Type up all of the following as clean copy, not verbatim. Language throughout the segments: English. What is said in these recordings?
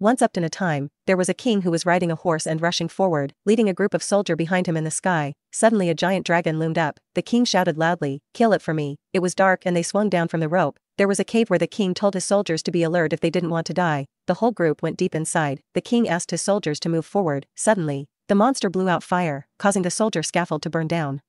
Once upon a time, there was a king who was riding a horse and rushing forward, leading a group of soldiers behind him in the sky. Suddenly a giant dragon loomed up. The king shouted loudly, "Kill it for me." It was dark and they swung down from the rope. There was a cave where the king told his soldiers to be alert if they didn't want to die. The whole group went deep inside. The king asked his soldiers to move forward. Suddenly, the monster blew out fire, causing the soldier scaffold to burn down.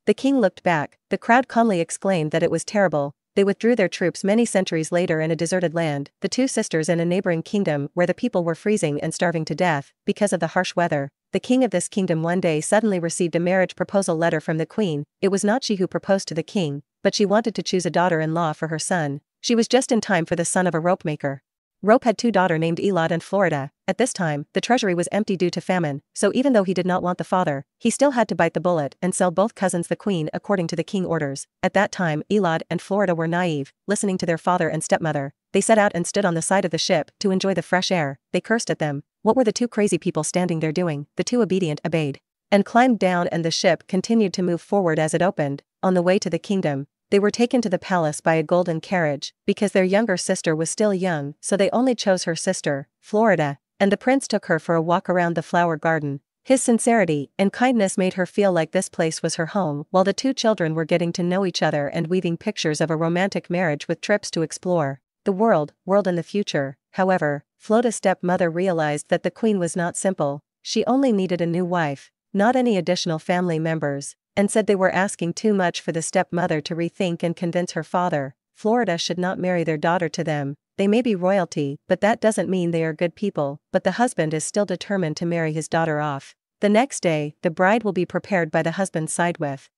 The king looked back. The crowd calmly exclaimed that it was terrible. They withdrew their troops many centuries later in a deserted land, the two sisters in a neighboring kingdom where the people were freezing and starving to death because of the harsh weather. The king of this kingdom one day suddenly received a marriage proposal letter from the queen. It was not she who proposed to the king, but she wanted to choose a daughter-in-law for her son. She was just in time for the son of a rope maker. Rope had two daughters named Elodie and Florida. At this time, the treasury was empty due to famine, so even though he did not want the father, he still had to bite the bullet and sell both cousins the queen according to the king orders. At that time, Elodie and Florida were naive, listening to their father and stepmother. They set out and stood on the side of the ship to enjoy the fresh air. They cursed at them. What were the two crazy people standing there doing? The two obedient obeyed and climbed down, and the ship continued to move forward as it opened. On the way to the kingdom, they were taken to the palace by a golden carriage. Because their younger sister was still young, so they only chose her sister, Florida, and the prince took her for a walk around the flower garden. His sincerity and kindness made her feel like this place was her home, while the two children were getting to know each other and weaving pictures of a romantic marriage with trips to explore the world in the future. However, Florida's stepmother realized that the queen was not simple. She only needed a new wife, not any additional family members, and said they were asking too much for the stepmother to rethink and convince her father. Florida should not marry their daughter to them. They may be royalty, but that doesn't mean they are good people. But the husband is still determined to marry his daughter off. The next day, the bride will be prepared by the husband's side with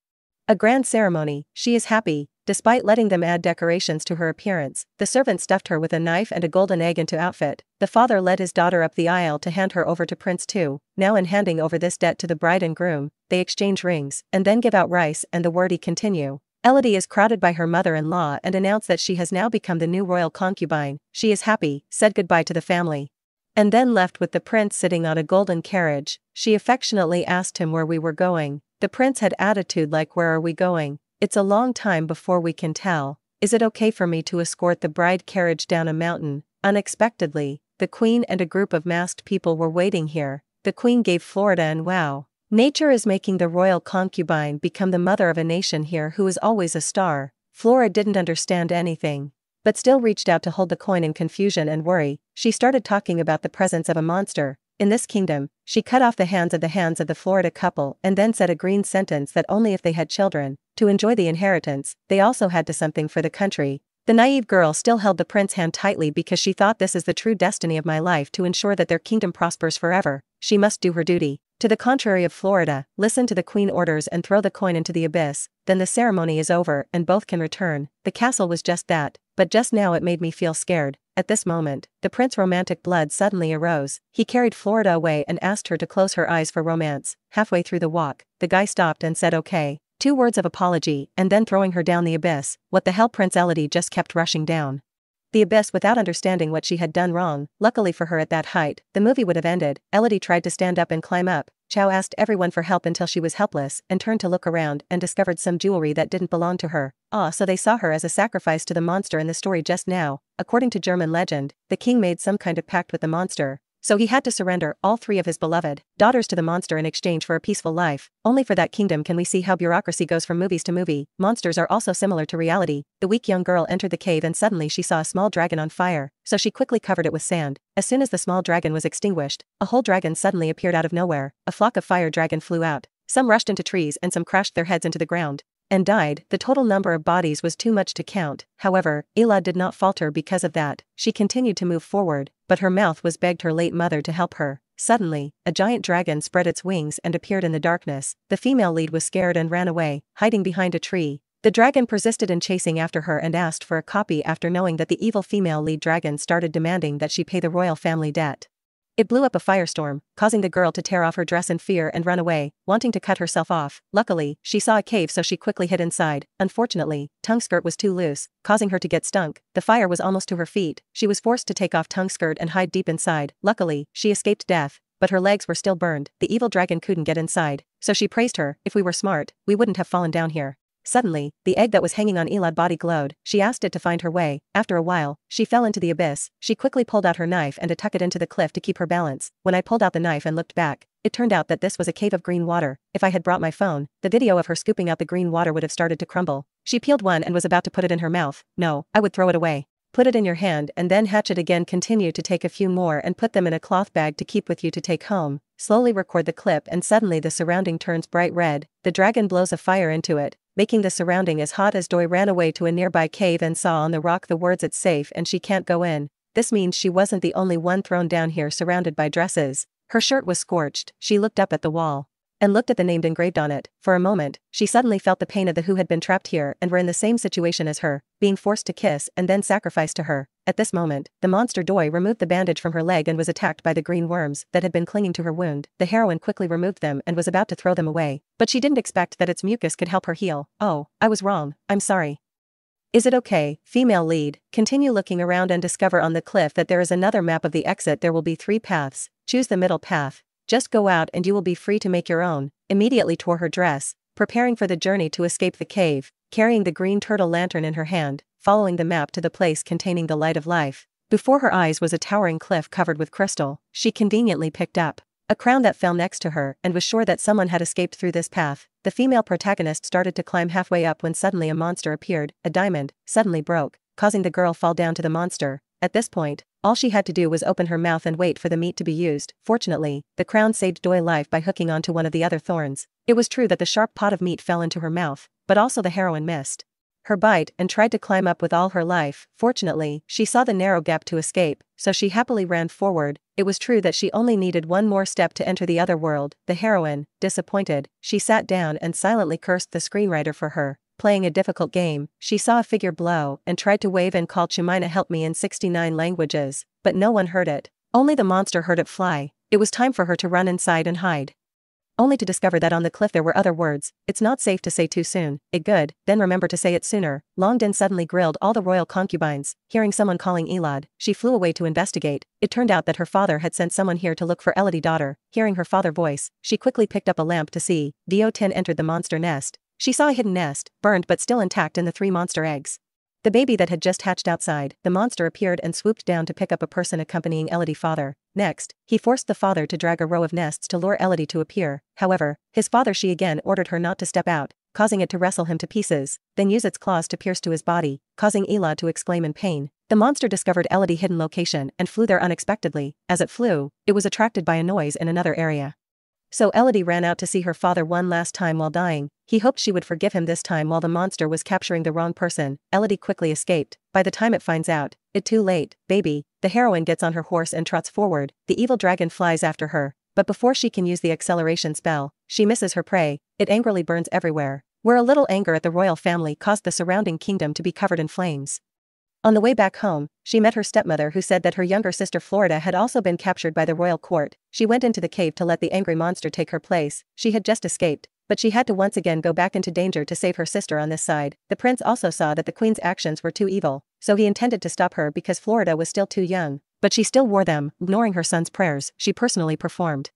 a grand ceremony. She is happy, despite letting them add decorations to her appearance. The servant stuffed her with a knife and a golden egg into outfit. The father led his daughter up the aisle to hand her over to Prince Tu. Now in handing over this debt to the bride and groom, they exchange rings, and then give out rice and the wordy continue. Elodie is crowded by her mother-in-law and announced that she has now become the new royal concubine. She is happy, said goodbye to the family, and then left with the prince sitting on a golden carriage. She affectionately asked him where we were going. The prince had attitude like, "Where are we going? It's a long time before we can tell. Is it okay for me to escort the bride carriage down a mountain?" Unexpectedly, the queen and a group of masked people were waiting here. The queen gave Florida and wow. Nature is making the royal concubine become the mother of a nation here who is always a star. Flora didn't understand anything, but still reached out to hold the coin in confusion and worry. She started talking about the presence of a monster in this kingdom. She cut off the hands of the Florida couple and then said a green sentence that only if they had children, to enjoy the inheritance, they also had to something for the country. The naive girl still held the prince's hand tightly because she thought, this is the true destiny of my life, to ensure that their kingdom prospers forever. She must do her duty. To the contrary of Florida, listen to the queen orders and throw the coin into the abyss, then the ceremony is over and both can return. The castle was just that, but just now it made me feel scared. At this moment, the prince's romantic blood suddenly arose. He carried Florida away and asked her to close her eyes for romance. Halfway through the walk, the guy stopped and said okay. 2 words of apology and then throwing her down the abyss. What the hell? Prince Elodie just kept rushing down the abyss without understanding what she had done wrong. Luckily for her, at that height, the movie would have ended. Elodie tried to stand up and climb up. Chow asked everyone for help until she was helpless and turned to look around and discovered some jewelry that didn't belong to her. So they saw her as a sacrifice to the monster in the story just now. According to German legend, the king made some kind of pact with the monster, so he had to surrender all 3 of his beloved daughters to the monster in exchange for a peaceful life. Only for that kingdom can we see how bureaucracy goes from movies to movie. Monsters are also similar to reality. The weak young girl entered the cave and suddenly she saw a small dragon on fire, so she quickly covered it with sand. As soon as the small dragon was extinguished, a whole dragon suddenly appeared out of nowhere. A flock of fire dragon flew out. Some rushed into trees and some crashed their heads into the ground and died. The total number of bodies was too much to count. However, Elodie did not falter because of that. She continued to move forward, but her mouth was begged her late mother to help her. Suddenly, a giant dragon spread its wings and appeared in the darkness. The female lead was scared and ran away, hiding behind a tree. The dragon persisted in chasing after her and asked for a copy after knowing that the evil female lead dragon started demanding that she pay the royal family debt. It blew up a firestorm, causing the girl to tear off her dress in fear and run away, wanting to cut herself off. Luckily, she saw a cave, so she quickly hid inside. Unfortunately, tongue skirt was too loose, causing her to get stunk. The fire was almost to her feet. She was forced to take off tongue skirt and hide deep inside. Luckily, she escaped death, but her legs were still burned. The evil dragon couldn't get inside, so she praised her. If we were smart, we wouldn't have fallen down here. Suddenly, the egg that was hanging on Elodie's body glowed. She asked it to find her way. After a while, she fell into the abyss. She quickly pulled out her knife and tucked it into the cliff to keep her balance. When I pulled out the knife and looked back, it turned out that this was a cave of green water. If I had brought my phone, the video of her scooping out the green water would have started to crumble. She peeled one and was about to put it in her mouth. No, I would throw it away. Put it in your hand and then hatch it again. Continue to take a few more and put them in a cloth bag to keep with you to take home. Slowly record the clip and suddenly the surrounding turns bright red. The dragon blows a fire into it, making the surrounding as hot as Doi ran away to a nearby cave and saw on the rock the words "It's safe and she can't go in." This means she wasn't the only one thrown down here surrounded by dresses. Her shirt was scorched. She looked up at the wall and looked at the name engraved on it. For a moment, she suddenly felt the pain of the who had been trapped here and were in the same situation as her, being forced to kiss and then sacrificed to her. At this moment, the monster Doi removed the bandage from her leg and was attacked by the green worms that had been clinging to her wound. The heroine quickly removed them and was about to throw them away, but she didn't expect that its mucus could help her heal. "Oh, I was wrong, I'm sorry." "Is it okay?" Female lead. Continue looking around and discover on the cliff that there is another map of the exit. There will be 3 paths. Choose the middle path. Just go out and you will be free to make your own. Immediately tore her dress, preparing for the journey to escape the cave, carrying the green turtle lantern in her hand, following the map to the place containing the light of life. Before her eyes was a towering cliff covered with crystal. She conveniently picked up a crown that fell next to her and was sure that someone had escaped through this path. The female protagonist started to climb halfway up when suddenly a monster appeared. A diamond suddenly broke, causing the girl fall down to the monster. At this point, all she had to do was open her mouth and wait for the meat to be used. Fortunately, the crown saved Doi's life by hooking onto one of the other thorns. It was true that the sharp pot of meat fell into her mouth, but also the heroine missed her bite and tried to climb up with all her life. Fortunately, she saw the narrow gap to escape, so she happily ran forward. It was true that she only needed one more step to enter the other world. The heroine, disappointed, she sat down and silently cursed the screenwriter for her playing a difficult game. She saw a figure blow and tried to wave and call Chimina help me in 69 languages, but no one heard it. Only the monster heard it fly. It was time for her to run inside and hide, only to discover that on the cliff there were other words. "It's not safe to say too soon. It good, then remember to say it sooner." Long Din suddenly grilled all the royal concubines. Hearing someone calling Elodie, she flew away to investigate. It turned out that her father had sent someone here to look for Elodie's daughter. Hearing her father's voice, she quickly picked up a lamp to see. Dio Tin entered the monster nest. She saw a hidden nest, burned but still intact in the 3 monster eggs. The baby that had just hatched outside. The monster appeared and swooped down to pick up a person accompanying Elodie's father. Next, he forced the father to drag a row of nests to lure Elodie to appear. However, his father she again ordered her not to step out, causing it to wrestle him to pieces, then use its claws to pierce to his body, causing Elodie to exclaim in pain. The monster discovered Elodie's hidden location and flew there unexpectedly. As it flew, it was attracted by a noise in another area. So Elodie ran out to see her father one last time while dying. He hoped she would forgive him this time while the monster was capturing the wrong person. Elodie quickly escaped. By the time it finds out, it's too late. Baby, the heroine gets on her horse and trots forward. The evil dragon flies after her, but before she can use the acceleration spell, she misses her prey. It angrily burns everywhere, where a little anger at the royal family caused the surrounding kingdom to be covered in flames. On the way back home, she met her stepmother who said that her younger sister Florida had also been captured by the royal court. She went into the cave to let the angry monster take her place. She had just escaped, but she had to once again go back into danger to save her sister on this side. The prince also saw that the queen's actions were too evil, so he intended to stop her because Florida was still too young, but she still wore them. Ignoring her son's prayers, she personally performed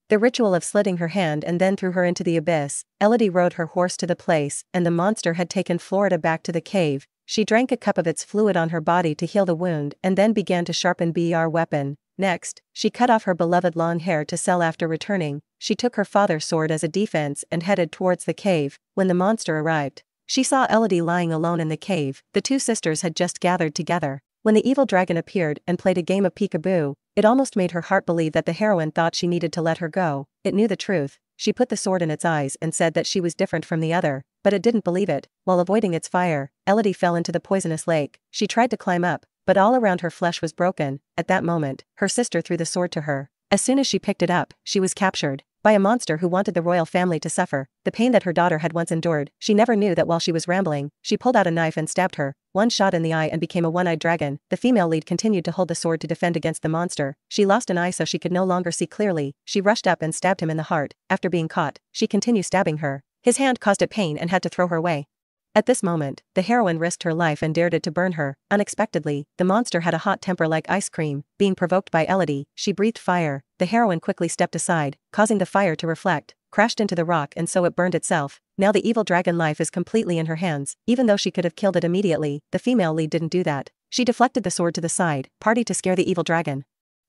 the ritual of slitting her hand and then threw her into the abyss. Elodie rode her horse to the place, and the monster had taken Florida back to the cave. She drank a cup of its fluid on her body to heal the wound and then began to sharpen BR weapon. Next, she cut off her beloved long hair to sell. After returning, she took her father's sword as a defense and headed towards the cave. When the monster arrived, she saw Elodie lying alone in the cave. The 2 sisters had just gathered together. When the evil dragon appeared and played a game of peekaboo, it almost made her heart believe that the heroine thought she needed to let her go. It knew the truth. She put the sword in its eyes and said that she was different from the other, but it didn't believe it. While avoiding its fire, Elodie fell into the poisonous lake. She tried to climb up, but all around her flesh was broken. At that moment, her sister threw the sword to her. As soon as she picked it up, she was captured by a monster who wanted the royal family to suffer the pain that her daughter had once endured. She never knew that while she was rambling, she pulled out a knife and stabbed her. One shot in the eye and became a one-eyed dragon. The female lead continued to hold the sword to defend against the monster. She lost an eye so she could no longer see clearly. She rushed up and stabbed him in the heart. After being caught, she continued stabbing her. His hand caused it pain and had to throw her away. At this moment, the heroine risked her life and dared it to burn her. Unexpectedly, the monster had a hot temper like ice cream. Being provoked by Elodie, she breathed fire. The heroine quickly stepped aside, causing the fire to reflect. crashed into the rock and so it burned itself. Now the evil dragon life is completely in her hands. Even though she could have killed it immediately, the female lead didn't do that. She deflected the sword to the side, party to scare the evil dragon.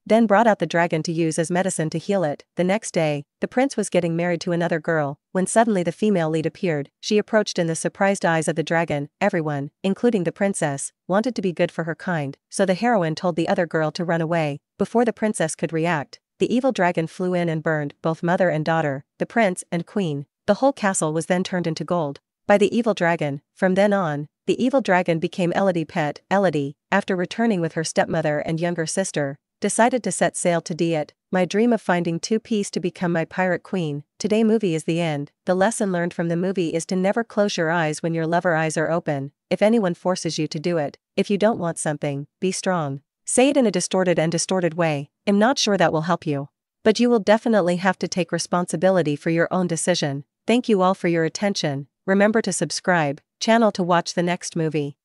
Then brought out the dragon to use as medicine to heal it. The next day, the prince was getting married to another girl, when suddenly the female lead appeared. She approached in the surprised eyes of the dragon. Everyone, including the princess, wanted to be good for her kind, so the heroine told the other girl to run away. Before the princess could react, the evil dragon flew in and burned both mother and daughter, the prince and queen. The whole castle was then turned into gold by the evil dragon. From then on, the evil dragon became Elodie's pet. Elodie, after returning with her stepmother and younger sister, decided to set sail to Diet. My dream of finding 2 Ps to become my pirate queen. Today movie is the end. The lesson learned from the movie is to never close your eyes when your lover eyes are open. If anyone forces you to do it, if you don't want something, be strong. Say it in a distorted way. I'm not sure that will help you. But you will definitely have to take responsibility for your own decision. Thank you all for your attention. Remember to subscribe channel to watch the next movie.